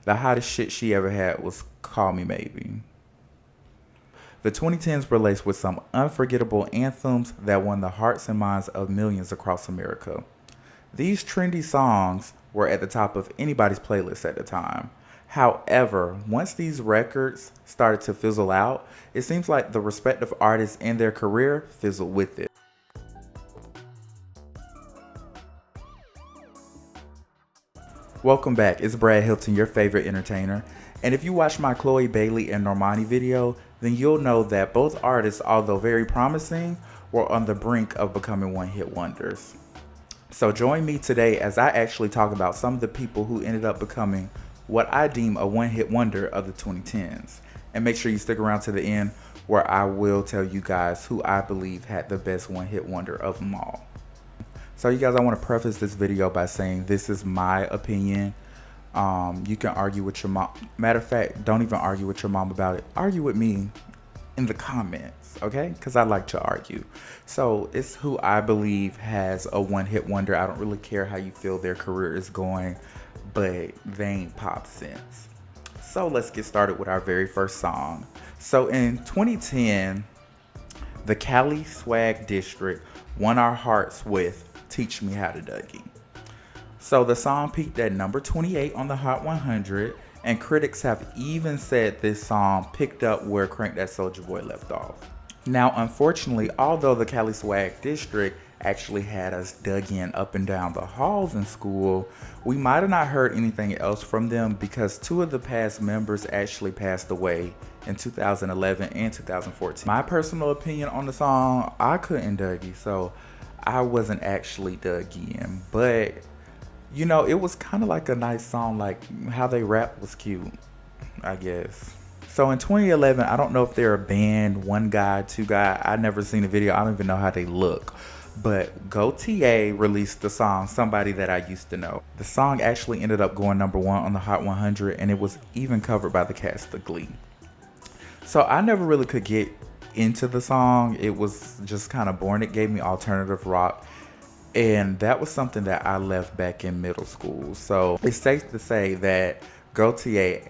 The hottest shit she ever had was Call Me Maybe. The 2010s were laced with some unforgettable anthems that won the hearts and minds of millions across America. These trendy songs were at the top of anybody's playlist at the time. However, once these records started to fizzle out, it seems like the respective artists and their career fizzled with it. Welcome back, it's Brad Hylton, your favorite entertainer. And if you watch my Chloe Bailey and Normani video, then you'll know that both artists, although very promising, were on the brink of becoming one-hit wonders. So join me today as I actually talk about some of the people who ended up becoming what I deem a one-hit wonder of the 2010s. And make sure you stick around to the end where I will tell you guys who I believe had the best one-hit wonder of them all. So you guys, I want to preface this video by saying this is my opinion. You can argue with your mom. Matter of fact, don't even argue with your mom about it. Argue with me in the comments, okay? Because I like to argue. So it's who I believe has a one-hit wonder. I don't really care how you feel their career is going, but they ain't popped since. So let's get started with our very first song. So in 2010, the Cali Swag District won our hearts with Teach Me How to Dougie. So the song peaked at number 28 on the Hot 100, and critics have even said this song picked up where Crank That Soulja Boy left off. Now, unfortunately, although the Cali Swag District actually had us Dougieing up and down the halls in school, we might have not heard anything else from them because two of the past members actually passed away in 2011 and 2014. My personal opinion on the song, I couldn't Dougie, so I wasn't actually Dougieing, but you know, it was kind of like a nice song, like how they rap was cute, I guess. So in 2011, I don't know if they're a band, one guy, two guy. I never seen a video. I don't even know how they look. But GoTA released the song Somebody That I Used to Know. The song actually ended up going number 1 on the Hot 100, and it was even covered by the cast of Glee. So I never really could get into the song. It was just kind of boring. It gave me alternative rock. And that was something that I left back in middle school. So it's safe to say that GoTA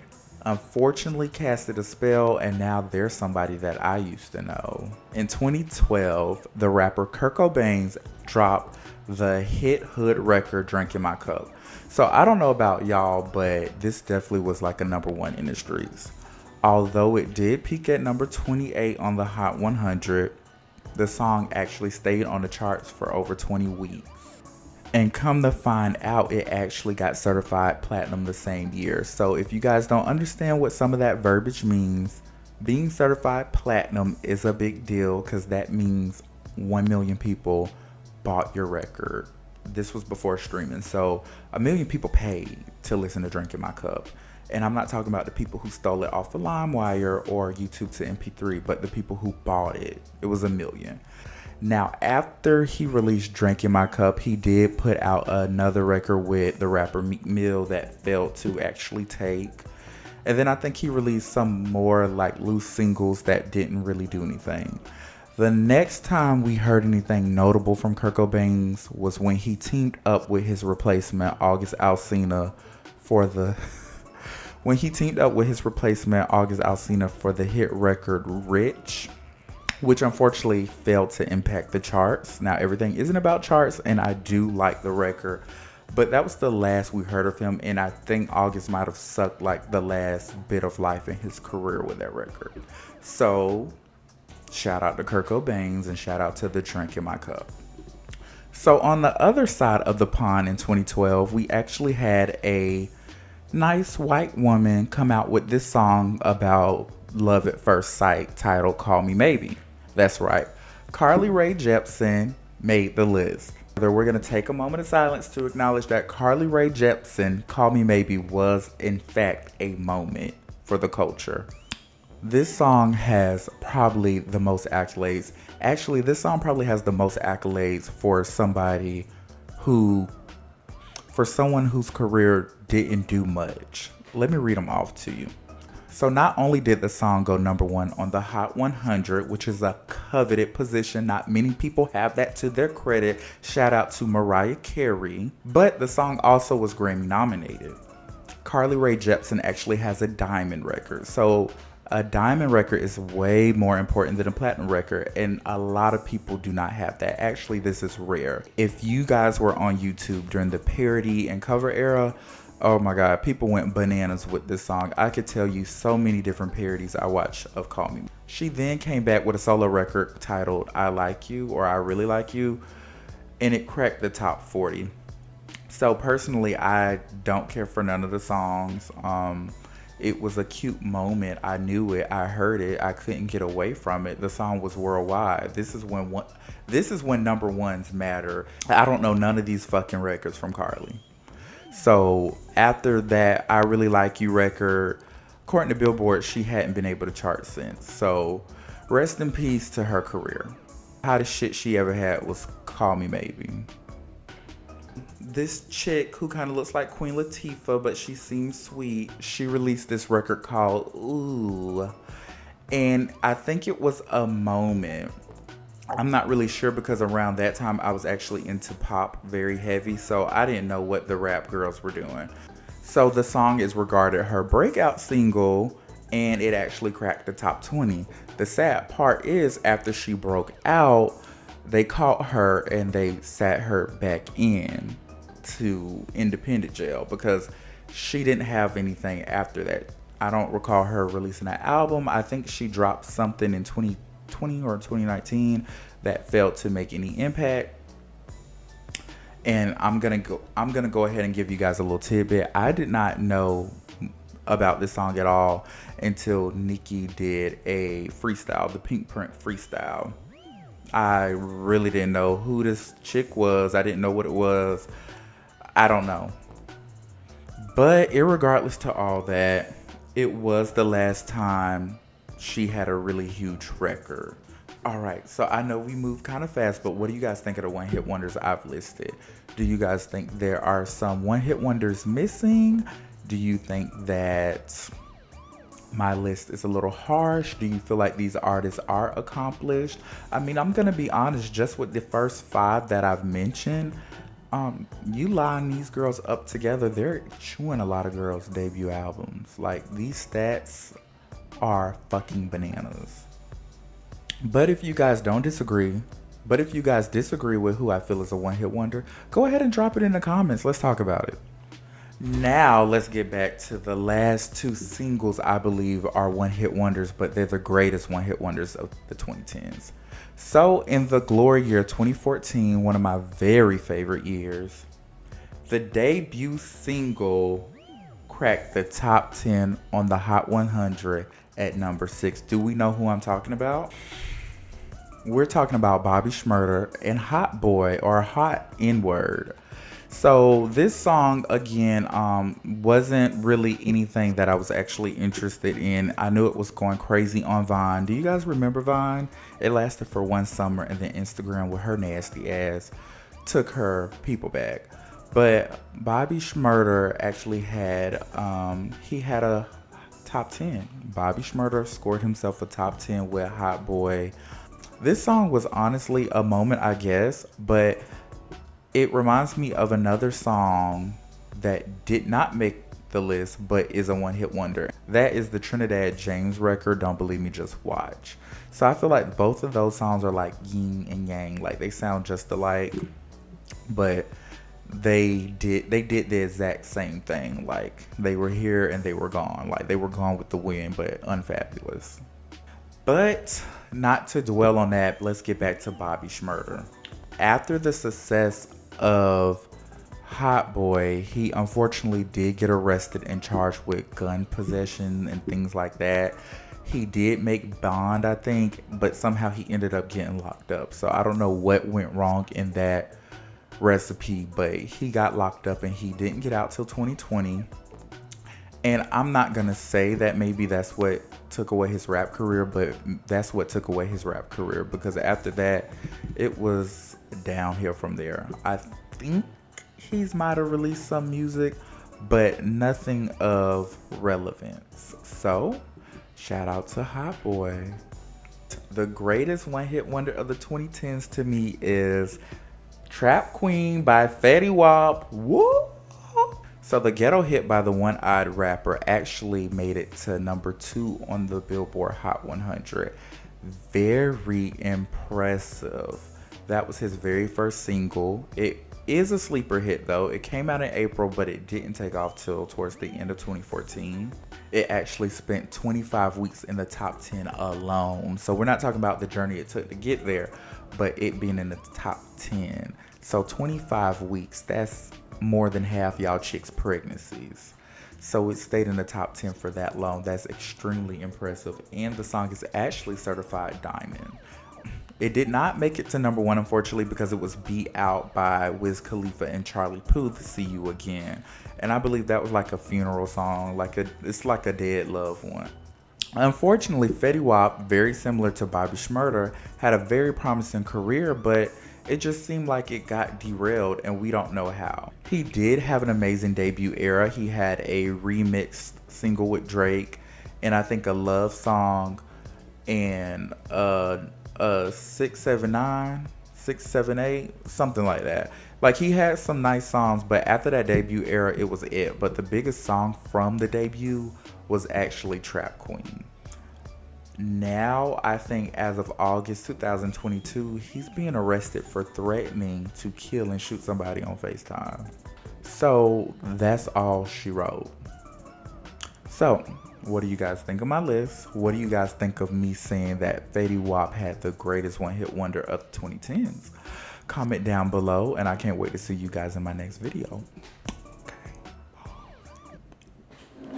unfortunately casted a spell, and now they're somebody that I used to know. In 2012, the rapper Kurt Cobain dropped the hit hood record Drink in My Cup. So I don't know about y'all, but this definitely was like a number 1 in the streets. Although it did peak at number 28 on the Hot 100, the song actually stayed on the charts for over 20 weeks. And come to find out, it actually got certified platinum the same year. So if you guys don't understand what some of that verbiage means, being certified platinum is a big deal because that means 1 million people bought your record. This was before streaming. So 1 million people paid to listen to Drink in My Cup. And I'm not talking about the people who stole it off of LimeWire or YouTube to MP3, but the people who bought it. It was 1 million. Now, after he released Drink in My Cup, he did put out another record with the rapper Meek Mill that failed to actually take. And then I think he released some more like loose singles that didn't really do anything. The next time we heard anything notable from Kurt Cobain was when he teamed up with his replacement, August Alsina, for the hit record Rich, which unfortunately failed to impact the charts. Now, everything isn't about charts, and I do like the record, but that was the last we heard of him, and I think August might have sucked like the last bit of life in his career with that record. So, shout out to Kurt Cobain and shout out to the Drink in My Cup. So, on the other side of the pond in 2012, we actually had a nice white woman come out with this song about love at first sight titled Call Me Maybe. That's right, Carly Rae Jepsen made the list. We're going to take a moment of silence to acknowledge that Carly Rae Jepsen Call Me Maybe was in fact a moment for the culture. This song has probably the most accolades. Actually, this song probably has the most accolades for someone whose career didn't do much. Let me read them off to you. So not only did the song go number 1 on the Hot 100, which is a coveted position, not many people have that to their credit, shout out to Mariah Carey, but the song also was Grammy nominated. Carly Rae Jepson actually has a diamond record. So a diamond record is way more important than a platinum record, and a lot of people do not have that. Actually, this is rare. If you guys were on YouTube during the parody and cover era, oh my god, people went bananas with this song. I could tell you so many different parodies I watched of Call Me. She then came back with a solo record titled I Like You or I Really Like You, and it cracked the top 40. So personally, I don't care for none of the songs. It was a cute moment. I knew it. I heard it. I couldn't get away from it. The song was worldwide. This is when number ones matter. I don't know none of these fucking records from Carly. So after that I Really Like You record, according to Billboard, she hadn't been able to chart since. So rest in peace to her career. Hottest shit she ever had was Call Me Maybe. This chick who kind of looks like Queen Latifah, but she seems sweet, she released this record called Ooh. And I think it was a moment. I'm not really sure because around that time I was actually into pop very heavy, so I didn't know what the rap girls were doing. So the song is regarded her breakout single, and it actually cracked the top 20. The sad part is after she broke out, they caught her and they sat her back in to independent jail because she didn't have anything after that. I don't recall her releasing an album. I think she dropped something in 2020 or 2019 that failed to make any impact. And I'm gonna go ahead and give you guys a little tidbit. I did not know about this song at all until Nicki did a freestyle, the Pink Print freestyle. I really didn't know who this chick was. I didn't know what it was. I don't know. But irregardless to all that, it was the last time she had a really huge record. Alright, so I know we moved kind of fast, but what do you guys think of the one-hit wonders I've listed? Do you guys think there are some one-hit wonders missing? Do you think that my list is a little harsh? Do you feel like these artists are accomplished? I mean, I'm gonna be honest, just with the first 5 that I've mentioned, you line these girls up together, they're chewing a lot of girls' debut albums. Like, these stats are fucking bananas. But if you guys disagree with who I feel is a one-hit wonder, go ahead and drop it in the comments. Let's talk about it. Now, let's get back to the last 2 singles I believe are one-hit wonders, but they're the greatest one-hit wonders of the 2010s. So, in the glory year 2014, one of my very favorite years, the debut single cracked the top 10 on the Hot 100 at number 6. Do we know who I'm talking about? We're talking about Bobby Shmurda and Hot Boy, or Hot N-Word. So this song, again, wasn't really anything that I was actually interested in. I knew it was going crazy on Vine. Do you guys remember Vine? It lasted for one summer, and then Instagram with her nasty ass took her people back. But Bobby Shmurda actually had, he had a top 10. Bobby Shmurda scored himself a top 10 with Hot Boy. This song was honestly a moment, I guess, but it reminds me of another song that did not make the list, but is a one-hit wonder. That is the Trinidad James record, Don't Believe Me, Just Watch. So I feel like both of those songs are like yin and yang. Like, they sound just alike, but they did the exact same thing. Like, they were here and they were gone. Like, they were gone with the wind, but unfabulous. But not to dwell on that, let's get back to Bobby Shmurda. After the success of Hot Boy, he unfortunately did get arrested and charged with gun possession and things like that. He did make bond, I think, but somehow he ended up getting locked up. So I don't know what went wrong in that recipe, but he got locked up and he didn't get out till 2020. And I'm not gonna say that maybe that's what took away his rap career, but that's what took away his rap career, because after that, it was downhill from there. I think he's might have released some music, but nothing of relevance. So, shout out to Hot Boy. The greatest one-hit wonder of the 2010s to me is Trap Queen by Fetty Wap. Woo! So the ghetto hit by the one-eyed rapper actually made it to number 2 on the Billboard Hot 100. Very impressive. That was his very first single. It is a sleeper hit though. It came out in April, but it didn't take off till towards the end of 2014. It actually spent 25 weeks in the top 10 alone. So we're not talking about the journey it took to get there, but it being in the top 10. So 25 weeks, that's more than half y'all chicks' pregnancies. So it stayed in the top 10 for that long. That's extremely impressive. And the song is actually certified diamond. It did not make it to number 1, unfortunately, because it was beat out by Wiz Khalifa and Charlie Puth, See You Again. And I believe that was like a funeral song, it's like a dead loved one. Unfortunately, Fetty Wap, very similar to Bobby Shmurda, had a very promising career, but it just seemed like it got derailed and we don't know how. He did have an amazing debut era. He had a remixed single with Drake, and I think a love song, and 679, 678, something like that. Like, he had some nice songs, but after that debut era, it was it. But the biggest song from the debut was actually Trap Queen. Now, I think as of August 2022, he's being arrested for threatening to kill and shoot somebody on FaceTime. So that's all she wrote. So, what do you guys think of my list? What do you guys think of me saying that Fetty Wap had the greatest one-hit wonder of the 2010s? Comment down below, and I can't wait to see you guys in my next video.